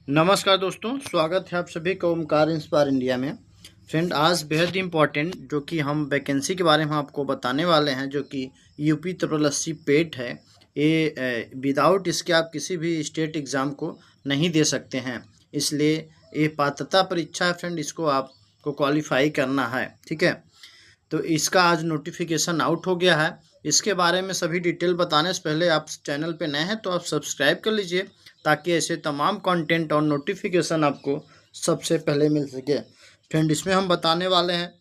नमस्कार दोस्तों, स्वागत है आप सभी का ओमकार इंस्पायर इंडिया में। फ्रेंड, आज बेहद इम्पॉर्टेंट जो कि हम वैकेंसी के बारे में आपको बताने वाले हैं, जो कि यूपी ट्रिपल एससी पेट है। ये विदाउट इसके आप किसी भी स्टेट एग्ज़ाम को नहीं दे सकते हैं। इसलिए ये पात्रता परीक्षा है फ्रेंड, इसको आपको क्वालिफाई करना है। ठीक है, तो इसका आज नोटिफिकेशन आउट हो गया है। इसके बारे में सभी डिटेल बताने से पहले आप चैनल पे नए हैं तो आप सब्सक्राइब कर लीजिए, ताकि ऐसे तमाम कंटेंट और नोटिफिकेशन आपको सबसे पहले मिल सके। फ्रेंड, इसमें हम बताने वाले हैं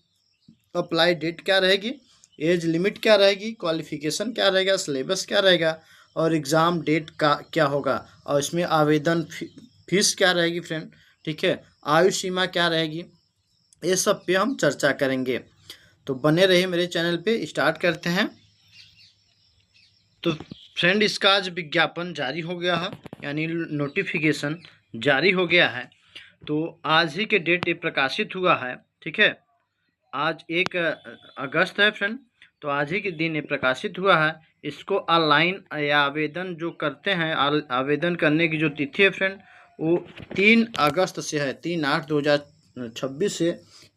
अप्लाई डेट क्या रहेगी, एज लिमिट क्या रहेगी, क्वालिफिकेशन क्या रहेगा, सिलेबस क्या रहेगा और एग्ज़ाम डेट का क्या होगा, और इसमें आवेदन फीस क्या रहेगी फ्रेंड। ठीक है, आयु सीमा क्या रहेगी, ये सब पे हम चर्चा करेंगे। तो बने रहिए मेरे चैनल पे। स्टार्ट करते हैं। तो फ्रेंड, इसका आज विज्ञापन जारी हो गया है, यानी नोटिफिकेशन जारी हो गया है। तो आज ही के डेट ये प्रकाशित हुआ है। ठीक है, आज 1 अगस्त है फ्रेंड, तो आज ही के दिन ये प्रकाशित हुआ है। इसको ऑनलाइन या आवेदन जो करते हैं, आवेदन करने की जो तिथि है फ्रेंड, वो 3 अगस्त से है, 3/8/2026 से,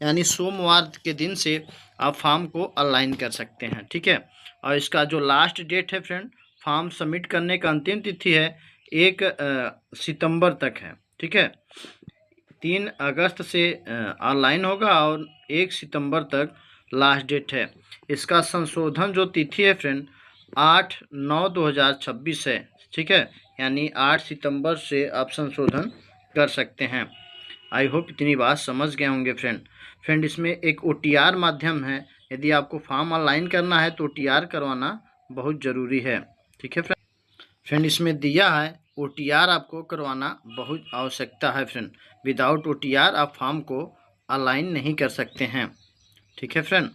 यानी सोमवार के दिन से आप फॉर्म को ऑनलाइन कर सकते हैं। ठीक है, और इसका जो लास्ट डेट है फ्रेंड, फॉर्म सबमिट करने का अंतिम तिथि है 1 सितंबर तक है। ठीक है, 3 अगस्त से ऑनलाइन होगा और 1 सितंबर तक लास्ट डेट है। इसका संशोधन जो तिथि है फ्रेंड, 8/9/2026 है। ठीक है, यानी 8 सितंबर से आप संशोधन कर सकते हैं। आई होप इतनी बात समझ गए होंगे फ्रेंड, इसमें एक OTR माध्यम है। यदि आपको फॉर्म ऑनलाइन करना है तो OTR करवाना बहुत ज़रूरी है। ठीक है फ्रेंड, इसमें दिया है OTR आपको करवाना बहुत आवश्यकता है फ्रेंड। विदाउट OTR आप फॉर्म को ऑनलाइन नहीं कर सकते हैं। ठीक है फ्रेंड,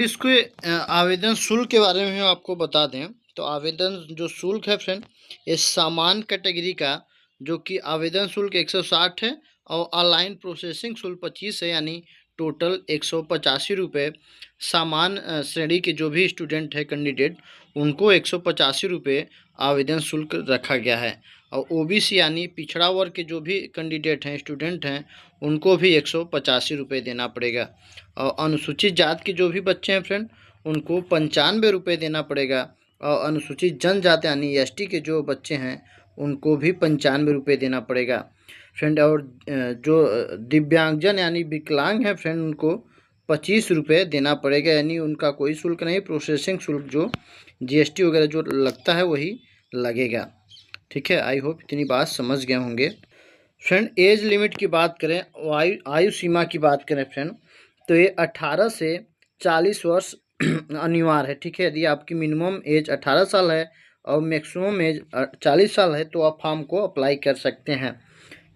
इसको आवेदन शुल्क के बारे में हम आपको बता दें तो आवेदन जो शुल्क है फ्रेंड, ये सामान्य कैटेगरी का जो कि आवेदन शुल्क 160 है और ऑनलाइन प्रोसेसिंग शुल्क 25 है, यानी टोटल 185 रुपये। सामान्य श्रेणी के जो भी स्टूडेंट है, कैंडिडेट, उनको 185 रुपये आवेदन शुल्क रखा गया है। और OBC यानी पिछड़ा वर्ग के जो भी कैंडिडेट हैं, स्टूडेंट हैं, उनको भी 185 रुपये देना पड़ेगा। और अनुसूचित जाति के जो भी बच्चे हैं फ्रेंड, उनको 95 रुपये देना पड़ेगा। और अनुसूचित जनजाति यानी ST के जो बच्चे हैं, उनको भी 95 रुपये देना पड़ेगा फ्रेंड। और जो दिव्यांगजन यानी विकलांग हैं फ्रेंड, उनको 25 रुपये देना पड़ेगा, यानी उनका कोई शुल्क नहीं, प्रोसेसिंग शुल्क जो GST वगैरह जो लगता है वही लगेगा। ठीक है, आई होप इतनी बात समझ गए होंगे फ्रेंड। एज लिमिट की बात करें, आयु सीमा की बात करें फ्रेंड, तो ये 18 से 40 वर्ष अनिवार्य है। ठीक है, यदि आपकी मिनिमम एज 18 साल है और मैक्सिमम एज 40 साल है तो आप फॉर्म को अप्लाई कर सकते हैं।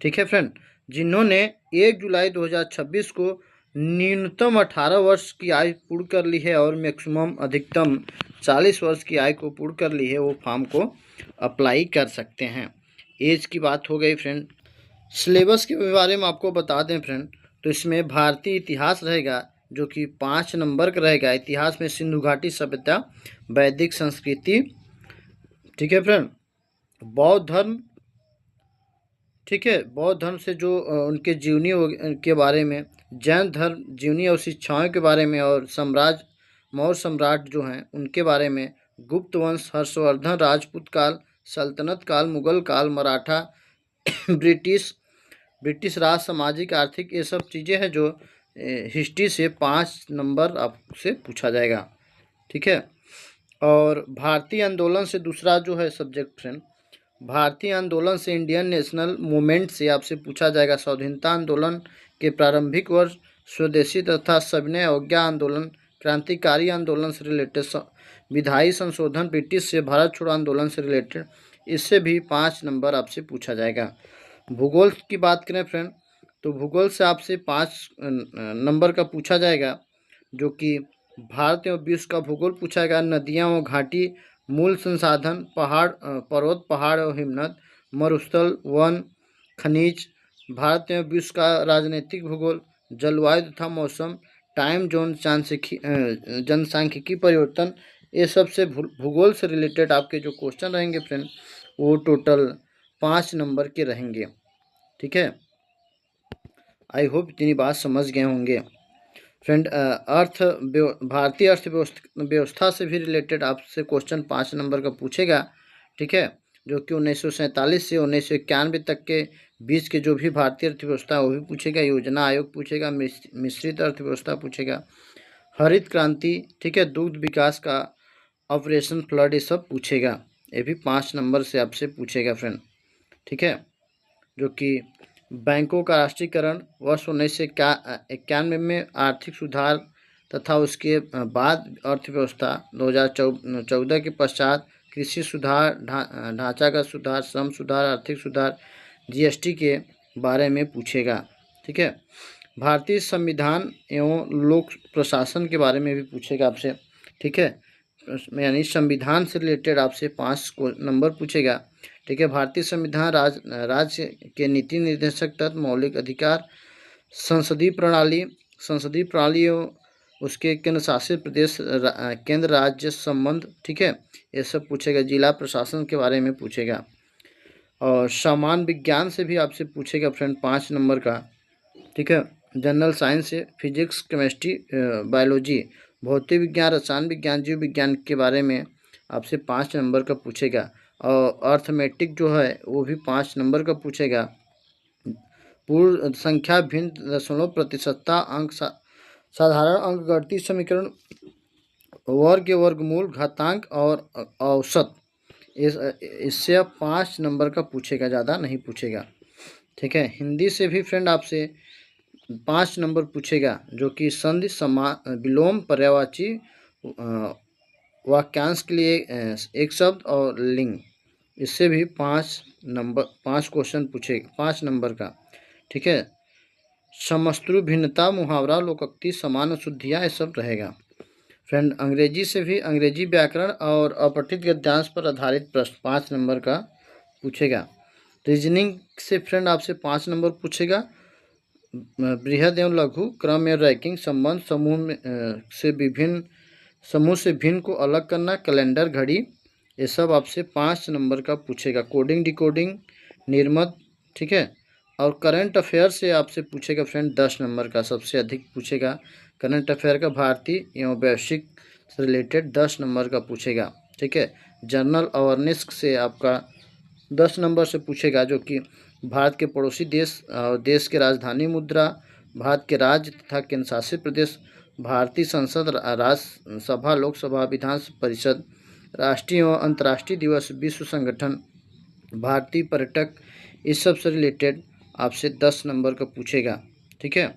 ठीक है फ्रेंड, जिन्होंने 1 जुलाई 2026 को न्यूनतम 18 वर्ष की आयु पूर्ण कर ली है और मैक्सिमम अधिकतम 40 वर्ष की आयु को पूर्ण कर ली है, वो फॉर्म को अप्लाई कर सकते हैं। एज की बात हो गई फ्रेंड। सिलेबस के बारे में आपको बता दें फ्रेंड, तो इसमें भारतीय इतिहास रहेगा जो कि 5 नंबर का रहेगा। इतिहास में सिंधु घाटी सभ्यता, वैदिक संस्कृति, ठीक है फ्रेंड, बौद्ध धर्म, ठीक है, बौद्ध धर्म से जो उनके जीवनी के बारे में, जैन धर्म जीवनी और शिक्षाओं के बारे में, और साम्राज्य मौर्य सम्राट जो हैं उनके बारे में, गुप्त वंश, हर्षवर्धन, राजपूत काल, सल्तनत काल, मुगल काल, मराठा, ब्रिटिश राज, सामाजिक आर्थिक, ये सब चीज़ें हैं जो हिस्ट्री से 5 नंबर आपसे पूछा जाएगा। ठीक है, और भारतीय आंदोलन से दूसरा जो है सब्जेक्ट फ्रेंड, भारतीय आंदोलन से, इंडियन नेशनल मूवमेंट से आपसे पूछा जाएगा। स्वाधीनता आंदोलन के प्रारंभिक वर्ष, स्वदेशी तथा सविनय अवज्ञा आंदोलन, क्रांतिकारी आंदोलन से रिलेटेड, विधायी संशोधन, ब्रिटिश से भारत छोड़ो आंदोलन से रिलेटेड, इससे भी 5 नंबर आपसे पूछा जाएगा। भूगोल की बात करें फ्रेंड, तो भूगोल से आपसे 5 नंबर का पूछा जाएगा, जो कि भारत एवं विश्व का भूगोल पूछा जाएगा। नदियाँ व घाटी, मूल संसाधन, पहाड़, पर्वत, पहाड़ और हिमनद, मरुस्थल, वन, खनिज, भारत एवं विश्व का राजनीतिक भूगोल, जलवायु तथा मौसम, टाइम जोन, जनसांख्यिकी परिवर्तन, ये सब से भूगोल से रिलेटेड आपके जो क्वेश्चन रहेंगे फ्रेंड, वो टोटल 5 नंबर के रहेंगे। ठीक है, आई होप इतनी बात समझ गए होंगे फ्रेंड। भारतीय अर्थव्यवस्था से भी रिलेटेड आपसे क्वेश्चन 5 नंबर का पूछेगा। ठीक है, जो कि 1947 से 1991 तक के बीच के जो भी भारतीय अर्थव्यवस्था है वो भी पूछेगा। योजना आयोग पूछेगा, मिश्रित अर्थव्यवस्था पूछेगा, हरित क्रांति, ठीक है, दुग्ध विकास का ऑपरेशन फ्लड, ये सब पूछेगा। ये भी 5 नंबर से आपसे पूछेगा फ्रेंड। ठीक है, जो कि बैंकों का राष्ट्रीयकरण वर्ष 1991 में, आर्थिक सुधार तथा उसके बाद अर्थव्यवस्था 2014 के पश्चात, कृषि सुधार, ढांचागत सुधार, श्रम सुधार, आर्थिक सुधार, जीएसटी के बारे में पूछेगा। ठीक है, भारतीय संविधान एवं लोक प्रशासन के बारे में भी पूछेगा आपसे। ठीक है, यानी संविधान से रिलेटेड आपसे 5 नंबर पूछेगा। ठीक है, भारतीय संविधान राज्य के नीति निर्देशक तत्व, मौलिक अधिकार, संसदीय प्रणाली उसके केंद्र शासित प्रदेश, केंद्र राज्य संबंध, ठीक है, ये सब पूछेगा। जिला प्रशासन के बारे में पूछेगा। और सामान्य विज्ञान से भी आपसे पूछेगा फ्रेंड 5 नंबर का। ठीक है, जनरल साइंस से फिजिक्स, केमिस्ट्री, बायोलॉजी, भौतिक विज्ञान, रसायन विज्ञान, जीव विज्ञान के बारे में आपसे 5 नंबर का पूछेगा। और अर्थमेटिक जो है वो भी 5 नंबर का पूछेगा। पूर्ण संख्या, भिन्न दशमलव, प्रतिशतता, अंक, साधारण अंक गणितीय समीकरण, वर्ग, वर्गमूल, घातांक और औसत, इससे 5 नंबर का पूछेगा, ज़्यादा नहीं पूछेगा। ठीक है, हिंदी से भी फ्रेंड आपसे 5 नंबर पूछेगा, जो कि संधि, विलोम, पर्यायवाची, वाक्यांश के लिए एक शब्द और लिंग, इससे भी 5 क्वेश्चन पूछेगा 5 नंबर का। ठीक है, समस्तु, भिन्नता, मुहावरा, लोकोक्ति, समान शुद्धियाँ, ये सब रहेगा फ्रेंड। अंग्रेजी से भी अंग्रेजी व्याकरण और अपठित गद्यांश पर आधारित प्रश्न 5 नंबर का पूछेगा। रीजनिंग से फ्रेंड आपसे 5 नंबर पूछेगा। बृहद एवं लघु, क्रम एवं रैंकिंग, संबंध, समूह से भिन्न को अलग करना, कैलेंडर, घड़ी, ये सब आपसे 5 नंबर का पूछेगा। कोडिंग, डिकोडिंग, निर्मत, ठीक है। और करंट अफेयर से आपसे पूछेगा फ्रेंड 10 नंबर का, सबसे अधिक पूछेगा करंट अफेयर का, भारतीय एवं वैश्विक से रिलेटेड 10 नंबर का पूछेगा। ठीक है, जनरल अवेयरनेस से आपका 10 नंबर से पूछेगा, जो कि भारत के पड़ोसी देश और देश के राजधानी मुद्रा, भारत के राज्य तथा केंद्र शासित प्रदेश, भारतीय संसद, राज्यसभा, लोकसभा, विधान परिषद, राष्ट्रीय एवं अंतर्राष्ट्रीय दिवस, विश्व संगठन, भारतीय पर्यटक, इस सब से रिलेटेड आपसे 10 नंबर का पूछेगा। ठीक है,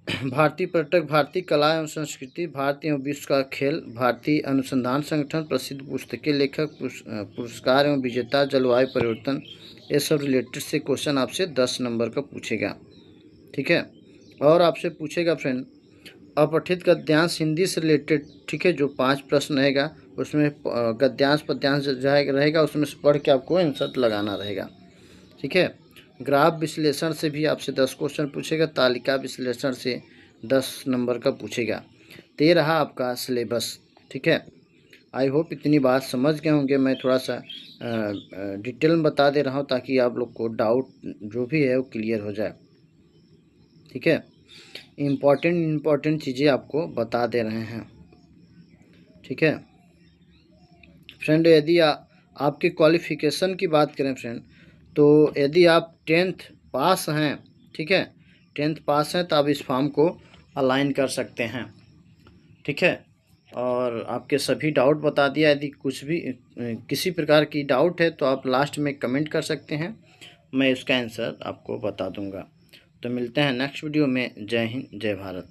भारतीय पर्यटक, भारतीय कला एवं संस्कृति, भारतीय एवं विश्व का खेल, भारतीय अनुसंधान संगठन, प्रसिद्ध पुस्तकें, लेखक, पुरस्कार एवं विजेता, जलवायु परिवर्तन, ये सब रिलेटेड से क्वेश्चन आपसे 10 नंबर का पूछेगा। ठीक है, और आपसे पूछेगा फ्रेंड अपठित गद्यांश हिंदी से रिलेटेड। ठीक है, जो 5 प्रश्न रहेगा उसमें गद्यांश पद्यांश रहेगा, उसमें से पढ़ के आपको आंसर लगाना रहेगा। ठीक है, ग्राफ विश्लेषण से भी आपसे 10 क्वेश्चन पूछेगा, तालिका विश्लेषण से 10 नंबर का पूछेगा। तो ये रहा आपका सिलेबस। ठीक है, आई होप इतनी बात समझ गए होंगे। मैं थोड़ा सा डिटेल में बता दे रहा हूँ ताकि आप लोग को डाउट जो भी है वो क्लियर हो जाए। ठीक है, इम्पॉर्टेंट चीज़ें आपको बता दे रहे हैं। ठीक है फ्रेंड, यदि आपकी क्वालिफ़िकेशन की बात करें फ्रेंड, तो यदि आप 10th पास हैं, ठीक है, 10th पास हैं तो आप इस फॉर्म को अलाइन कर सकते हैं। ठीक है, और आपके सभी डाउट बता दिया। यदि कुछ भी किसी प्रकार की डाउट है तो आप लास्ट में कमेंट कर सकते हैं, मैं इसका आंसर आपको बता दूंगा। तो मिलते हैं नेक्स्ट वीडियो में। जय हिंद, जय भारत।